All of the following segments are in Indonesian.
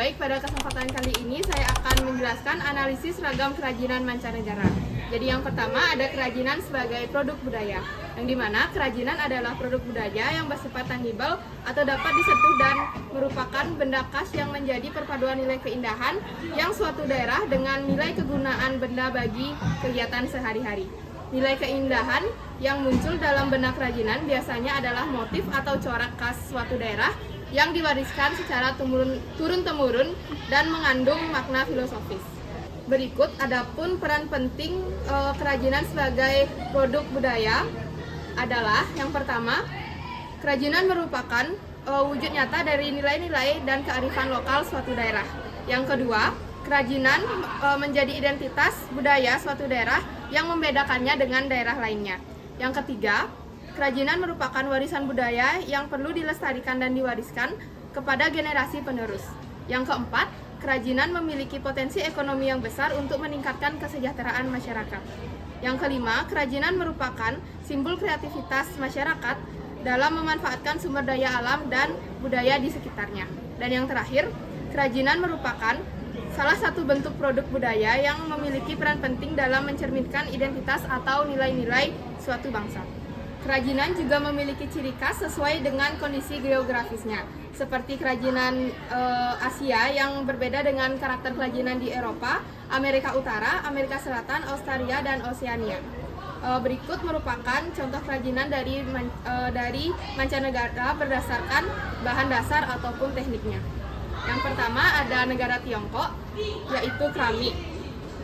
Baik, pada kesempatan kali ini saya akan menjelaskan analisis ragam kerajinan mancanegara. Jadi yang pertama ada kerajinan sebagai produk budaya, yang dimana kerajinan adalah produk budaya yang bersifat tangible atau dapat disentuh dan merupakan benda khas yang menjadi perpaduan nilai keindahan yang suatu daerah dengan nilai kegunaan benda bagi kegiatan sehari-hari. Nilai keindahan yang muncul dalam benda kerajinan biasanya adalah motif atau corak khas suatu daerah yang diwariskan secara turun-temurun dan mengandung makna filosofis. Berikut adapun peran penting kerajinan sebagai produk budaya adalah yang pertama, kerajinan merupakan wujud nyata dari nilai-nilai dan kearifan lokal suatu daerah. Yang kedua, kerajinan menjadi identitas budaya suatu daerah yang membedakannya dengan daerah lainnya. Yang ketiga, kerajinan merupakan warisan budaya yang perlu dilestarikan dan diwariskan kepada generasi penerus. Yang keempat, kerajinan memiliki potensi ekonomi yang besar untuk meningkatkan kesejahteraan masyarakat. Yang kelima, kerajinan merupakan simbol kreativitas masyarakat dalam memanfaatkan sumber daya alam dan budaya di sekitarnya. Dan yang terakhir, kerajinan merupakan salah satu bentuk produk budaya yang memiliki peran penting dalam mencerminkan identitas atau nilai-nilai suatu bangsa. Kerajinan juga memiliki ciri khas sesuai dengan kondisi geografisnya, seperti kerajinan Asia yang berbeda dengan karakter kerajinan di Eropa, Amerika Utara, Amerika Selatan, Australia, dan Oseania. Berikut merupakan contoh kerajinan dari mancanegara berdasarkan bahan dasar ataupun tekniknya. Yang pertama ada negara Tiongkok, yaitu keramik.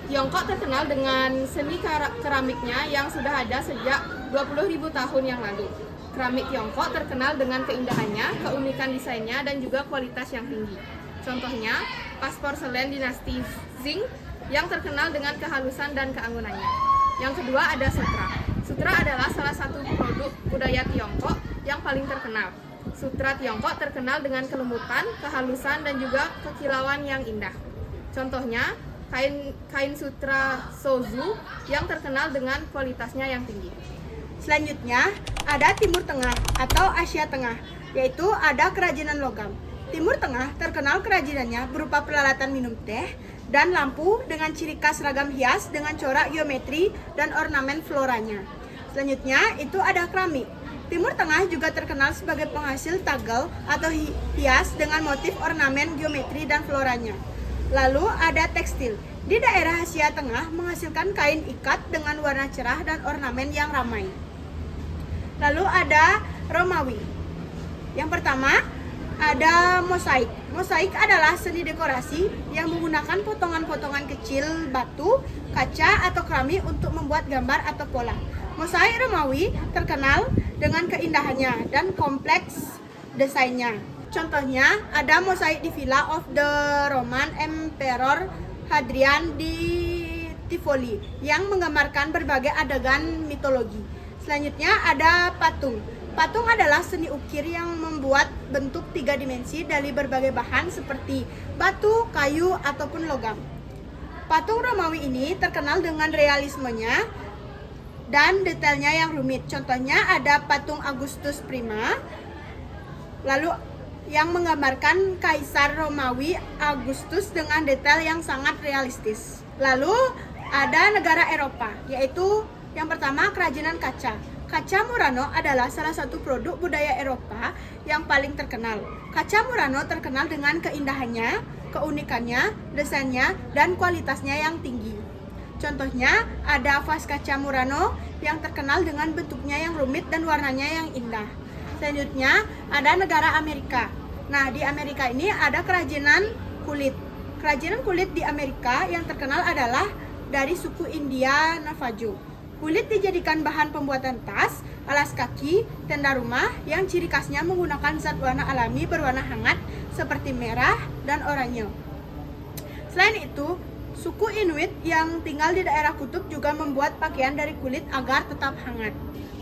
Tiongkok terkenal dengan seni keramiknya yang sudah ada sejak 20.000 tahun yang lalu. Keramik Tiongkok terkenal dengan keindahannya, keunikan desainnya, dan juga kualitas yang tinggi. Contohnya, vas porselen dinasti Qing yang terkenal dengan kehalusan dan keanggunannya. Yang kedua ada sutra. Sutra adalah salah satu produk budaya Tiongkok yang paling terkenal. Sutra Tiongkok terkenal dengan kelembutan, kehalusan, dan juga kekilauan yang indah. Contohnya, kain sutra Sozu yang terkenal dengan kualitasnya yang tinggi. Selanjutnya, ada Timur Tengah atau Asia Tengah, yaitu ada kerajinan logam. Timur Tengah terkenal kerajinannya berupa peralatan minum teh dan lampu dengan ciri khas ragam hias dengan corak geometri dan ornamen floranya. Selanjutnya, itu ada keramik. Timur Tengah juga terkenal sebagai penghasil tagel atau hias dengan motif ornamen geometri dan floranya. Lalu ada tekstil. Di daerah Asia Tengah menghasilkan kain ikat dengan warna cerah dan ornamen yang ramai. Lalu ada Romawi. Yang pertama ada mosaik. Mosaik adalah seni dekorasi yang menggunakan potongan-potongan kecil batu, kaca, atau keramik untuk membuat gambar atau pola. Mosaik Romawi terkenal dengan keindahannya dan kompleks desainnya. Contohnya ada mosaik di Villa of the Roman Emperor Hadrian di Tivoli yang menggambarkan berbagai adegan mitologi. Selanjutnya ada patung. Patung adalah seni ukir yang membuat bentuk 3 dimensi dari berbagai bahan seperti batu, kayu, ataupun logam. Patung Romawi ini terkenal dengan realismenya dan detailnya yang rumit. Contohnya ada patung Augustus Prima, lalu yang menggambarkan Kaisar Romawi Augustus dengan detail yang sangat realistis. Lalu ada negara Eropa, yaitu yang pertama kerajinan kaca. Kaca Murano adalah salah satu produk budaya Eropa yang paling terkenal. Kaca Murano terkenal dengan keindahannya, keunikannya, desainnya, dan kualitasnya yang tinggi. Contohnya ada vas kaca Murano yang terkenal dengan bentuknya yang rumit dan warnanya yang indah. Selanjutnya ada negara Amerika. Nah, di Amerika ini ada kerajinan kulit. Kerajinan kulit di Amerika yang terkenal adalah dari suku India Navajo. Kulit dijadikan bahan pembuatan tas, alas kaki, tenda rumah yang ciri khasnya menggunakan zat warna alami berwarna hangat seperti merah dan oranye. Selain itu, suku Inuit yang tinggal di daerah kutub juga membuat pakaian dari kulit agar tetap hangat.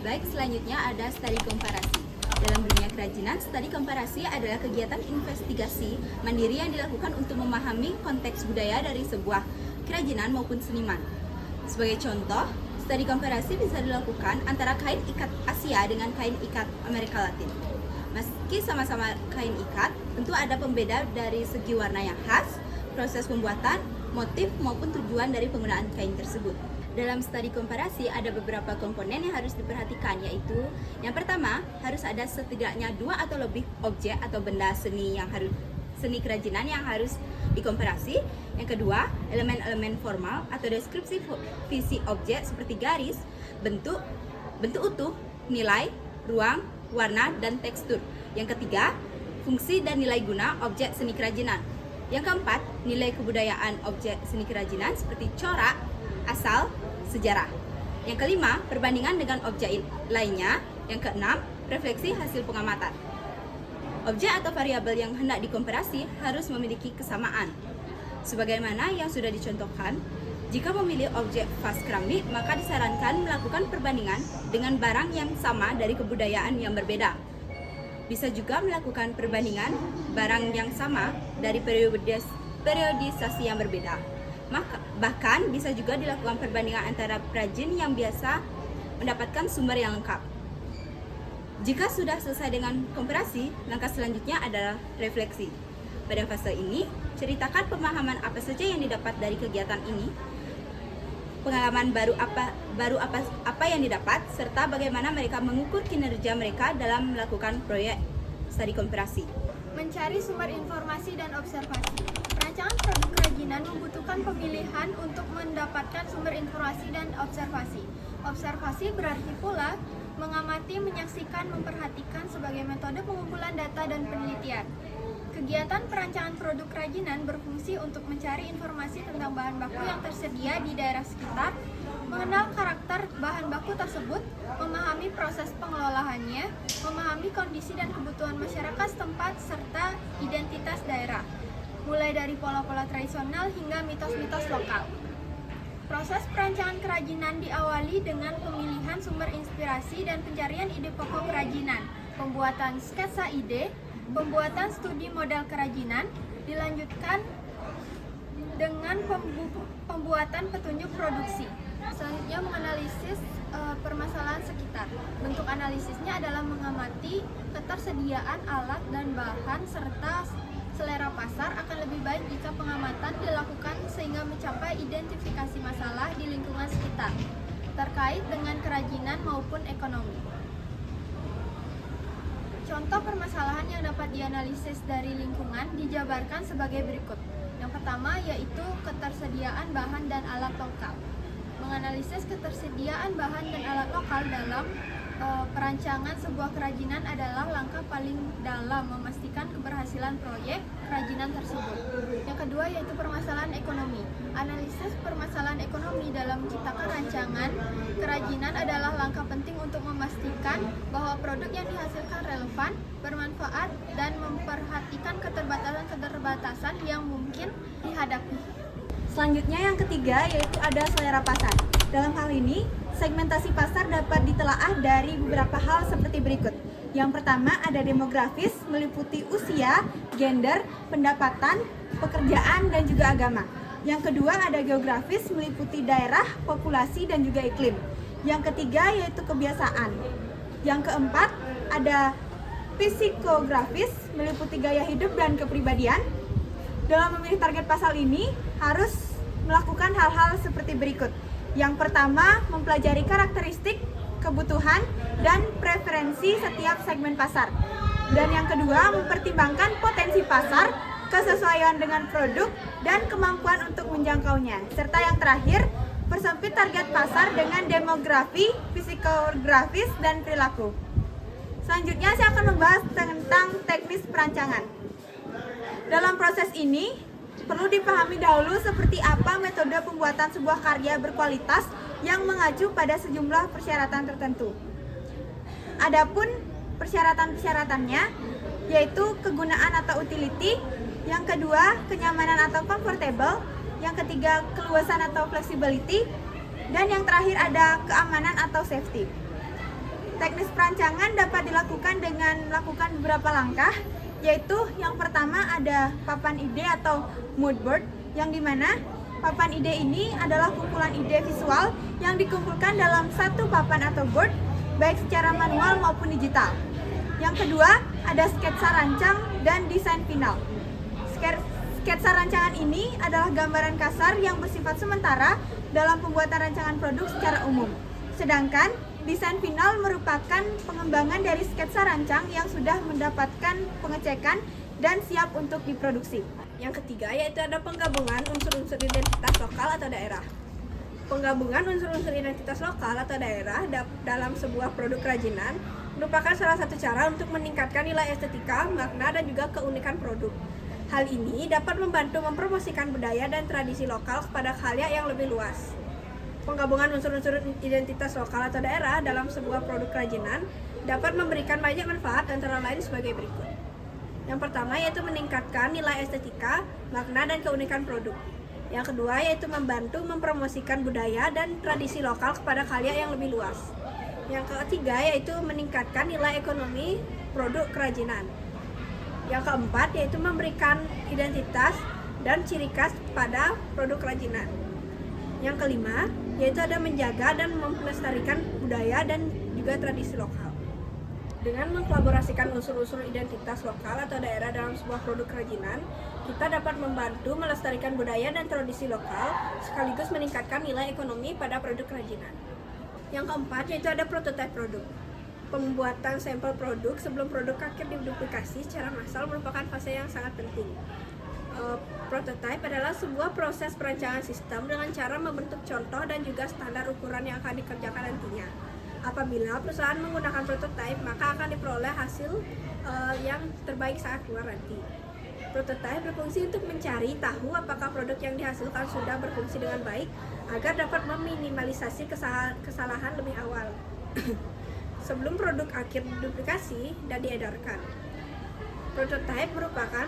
Baik, selanjutnya ada studi komparasi. Dalam dunia kerajinan, studi komparasi adalah kegiatan investigasi mandiri yang dilakukan untuk memahami konteks budaya dari sebuah kerajinan maupun seniman. Sebagai contoh, studi komparasi bisa dilakukan antara kain ikat Asia dengan kain ikat Amerika Latin. Meski sama-sama kain ikat, tentu ada pembeda dari segi warna yang khas, proses pembuatan, motif maupun tujuan dari penggunaan kain tersebut. Dalam studi komparasi ada beberapa komponen yang harus diperhatikan, yaitu yang pertama, harus ada setidaknya 2 atau lebih objek atau benda seni kerajinan yang harus dikomparasi. Yang kedua, elemen-elemen formal atau deskripsi visi objek seperti garis, bentuk utuh, nilai, ruang, warna, dan tekstur. Yang ketiga, fungsi dan nilai guna objek seni kerajinan. Yang keempat, nilai kebudayaan objek seni kerajinan seperti corak, asal, sejarah. Yang kelima, perbandingan dengan objek lainnya. Yang keenam, refleksi hasil pengamatan. Objek atau variabel yang hendak dikomparasi harus memiliki kesamaan. Sebagaimana yang sudah dicontohkan, jika memilih objek vas keramik, maka disarankan melakukan perbandingan dengan barang yang sama dari kebudayaan yang berbeda. Bisa juga melakukan perbandingan barang yang sama dari periodisasi yang berbeda. Bahkan bisa juga dilakukan perbandingan antara perajin yang biasa mendapatkan sumber yang lengkap. Jika sudah selesai dengan komparasi, langkah selanjutnya adalah refleksi. Pada fase ini, ceritakan pemahaman apa saja yang didapat dari kegiatan ini, pengalaman baru apa yang didapat, serta bagaimana mereka mengukur kinerja mereka dalam melakukan proyek studi komparasi. Mencari sumber informasi dan observasi. Perancangan produk kerajinan membutuhkan pemilihan untuk mendapatkan sumber informasi dan observasi. Observasi berarti pula mengamati, menyaksikan, memperhatikan sebagai metode pengumpulan data dan penelitian. Kegiatan perancangan produk kerajinan berfungsi untuk mencari informasi tentang bahan baku yang tersedia di daerah sekitar, mengenal karakter bahan baku tersebut, memahami proses pengelolaannya, memahami kondisi dan kebutuhan masyarakat setempat, serta identitas daerah, mulai dari pola-pola tradisional hingga mitos-mitos lokal. Proses perancangan kerajinan diawali dengan pemilihan sumber inspirasi dan pencarian ide pokok kerajinan, pembuatan sketsa ide, pembuatan studi model kerajinan, dilanjutkan dengan pembuatan petunjuk produksi. Selanjutnya menganalisis permasalahan sekitar. Bentuk analisisnya adalah mengamati ketersediaan alat dan bahan serta selera pasar. Akan lebih baik jika pengamatan dilakukan sehingga mencapai identifikasi masalah di lingkungan sekitar terkait dengan kerajinan maupun ekonomi. Contoh permasalahan yang dapat dianalisis dari lingkungan dijabarkan sebagai berikut. Yang pertama yaitu ketersediaan bahan dan alat lokal. Menganalisis ketersediaan bahan dan alat lokal dalam perancangan sebuah kerajinan adalah langkah paling dalam memastikan keberhasilan proyek kerajinan tersebut. Yang kedua yaitu permasalahan ekonomi. Analisis permasalahan ekonomi dalam menciptakan rancangan kerajinan adalah langkah penting untuk memastikan bahwa produk yang dihasilkan relevan, bermanfaat, dan memperhatikan keterbatasan-keterbatasan yang mungkin dihadapi. Selanjutnya yang ketiga yaitu ada selera pasar. Dalam hal ini, segmentasi pasar dapat ditelaah dari beberapa hal seperti berikut. Yang pertama ada demografis, meliputi usia, gender, pendapatan, pekerjaan, dan juga agama. Yang kedua ada geografis, meliputi daerah, populasi, dan juga iklim. Yang ketiga yaitu kebiasaan. Yang keempat ada psikografis, meliputi gaya hidup dan kepribadian. Dalam memilih target pasar ini harus melakukan hal-hal seperti berikut. Yang pertama, mempelajari karakteristik, kebutuhan, dan preferensi setiap segmen pasar. Dan yang kedua, mempertimbangkan potensi pasar, kesesuaian dengan produk, dan kemampuan untuk menjangkaunya. Serta yang terakhir, persempit target pasar dengan demografi, psikografis, dan perilaku. Selanjutnya saya akan membahas tentang teknis perancangan. Dalam proses ini, perlu dipahami dahulu seperti apa metode pembuatan sebuah karya berkualitas yang mengacu pada sejumlah persyaratan tertentu. Adapun persyaratan-persyaratannya yaitu kegunaan atau utility, yang kedua kenyamanan atau comfortable, yang ketiga keluasan atau flexibility, dan yang terakhir ada keamanan atau safety. Teknis perancangan dapat dilakukan dengan melakukan beberapa langkah, yaitu yang pertama ada papan ide atau mood board, yang dimana papan ide ini adalah kumpulan ide visual yang dikumpulkan dalam satu papan atau board, baik secara manual maupun digital. Yang kedua, ada sketsa rancang dan desain final. Sketsa rancangan ini adalah gambaran kasar yang bersifat sementara dalam pembuatan rancangan produk secara umum. Sedangkan desain final merupakan pengembangan dari sketsa rancang yang sudah mendapatkan pengecekan dan siap untuk diproduksi. Yang ketiga yaitu ada penggabungan unsur-unsur identitas lokal atau daerah. Penggabungan unsur-unsur identitas lokal atau daerah dalam sebuah produk kerajinan merupakan salah satu cara untuk meningkatkan nilai estetika, makna, dan juga keunikan produk. Hal ini dapat membantu mempromosikan budaya dan tradisi lokal kepada khalayak yang lebih luas. Penggabungan unsur-unsur identitas lokal atau daerah dalam sebuah produk kerajinan dapat memberikan banyak manfaat antara lain sebagai berikut. Yang pertama yaitu meningkatkan nilai estetika, makna, dan keunikan produk. Yang kedua yaitu membantu mempromosikan budaya dan tradisi lokal kepada khalayak yang lebih luas. Yang ketiga yaitu meningkatkan nilai ekonomi produk kerajinan. Yang keempat yaitu memberikan identitas dan ciri khas pada produk kerajinan. Yang kelima yaitu ada menjaga dan melestarikan budaya dan juga tradisi lokal. Dengan mengkolaborasikan unsur-unsur identitas lokal atau daerah dalam sebuah produk kerajinan, kita dapat membantu melestarikan budaya dan tradisi lokal sekaligus meningkatkan nilai ekonomi pada produk kerajinan. Yang keempat yaitu ada prototipe produk. Pembuatan sampel produk sebelum produk akhir diduplikasi secara massal merupakan fase yang sangat penting. Prototipe adalah sebuah proses perancangan sistem dengan cara membentuk contoh dan juga standar ukuran yang akan dikerjakan nantinya. Apabila perusahaan menggunakan prototipe, maka akan diperoleh hasil yang terbaik saat keluar nanti. Prototipe berfungsi untuk mencari tahu apakah produk yang dihasilkan sudah berfungsi dengan baik agar dapat meminimalisasi kesalahan lebih awal sebelum produk akhir diduplikasi dan diedarkan. Prototipe merupakan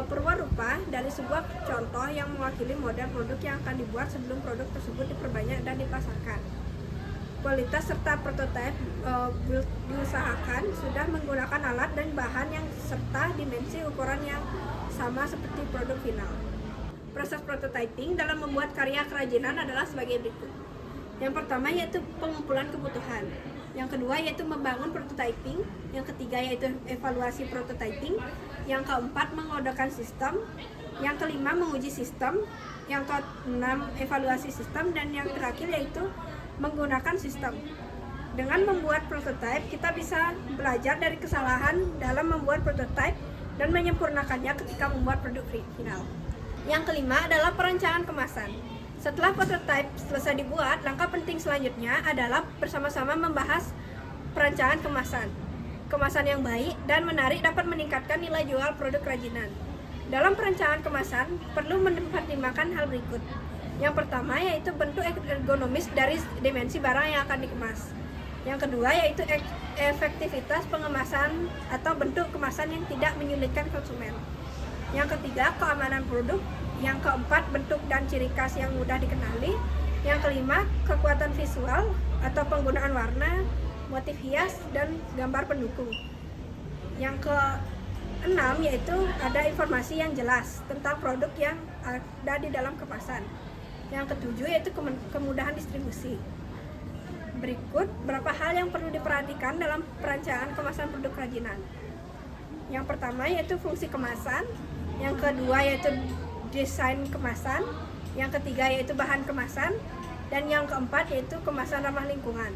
perwarupa dari sebuah contoh yang mewakili model produk yang akan dibuat sebelum produk tersebut diperbanyak dan dipasarkan. Kualitas serta prototipe diusahakan sudah menggunakan alat dan bahan yang serta dimensi ukuran yang sama seperti produk final. Proses prototyping dalam membuat karya kerajinan adalah sebagai berikut. Yang pertama yaitu pengumpulan kebutuhan. Yang kedua yaitu membangun prototyping. Yang ketiga yaitu evaluasi prototyping. Yang keempat mengodekan sistem. Yang kelima menguji sistem. Yang keenam evaluasi sistem. Dan yang terakhir yaitu menggunakan sistem. Dengan membuat prototype, kita bisa belajar dari kesalahan dalam membuat prototype dan menyempurnakannya ketika membuat produk final. Yang kelima adalah perancangan kemasan. Setelah prototype selesai dibuat, langkah penting selanjutnya adalah bersama-sama membahas perancangan kemasan. Kemasan yang baik dan menarik dapat meningkatkan nilai jual produk kerajinan. Dalam perancangan kemasan, perlu mempertimbangkan hal berikut. Yang pertama yaitu bentuk ergonomis dari dimensi barang yang akan dikemas. Yang kedua yaitu efektivitas pengemasan atau bentuk kemasan yang tidak menyulitkan konsumen. Yang ketiga keamanan produk. Yang keempat bentuk dan ciri khas yang mudah dikenali. Yang kelima kekuatan visual atau penggunaan warna, motif hias, dan gambar pendukung. Yang keenam yaitu ada informasi yang jelas tentang produk yang ada di dalam kemasan. Yang ketujuh yaitu kemudahan distribusi. Berikut beberapa hal yang perlu diperhatikan dalam perancangan kemasan produk kerajinan. Yang pertama yaitu fungsi kemasan. Yang kedua yaitu desain kemasan. Yang ketiga yaitu bahan kemasan. Dan yang keempat yaitu kemasan ramah lingkungan.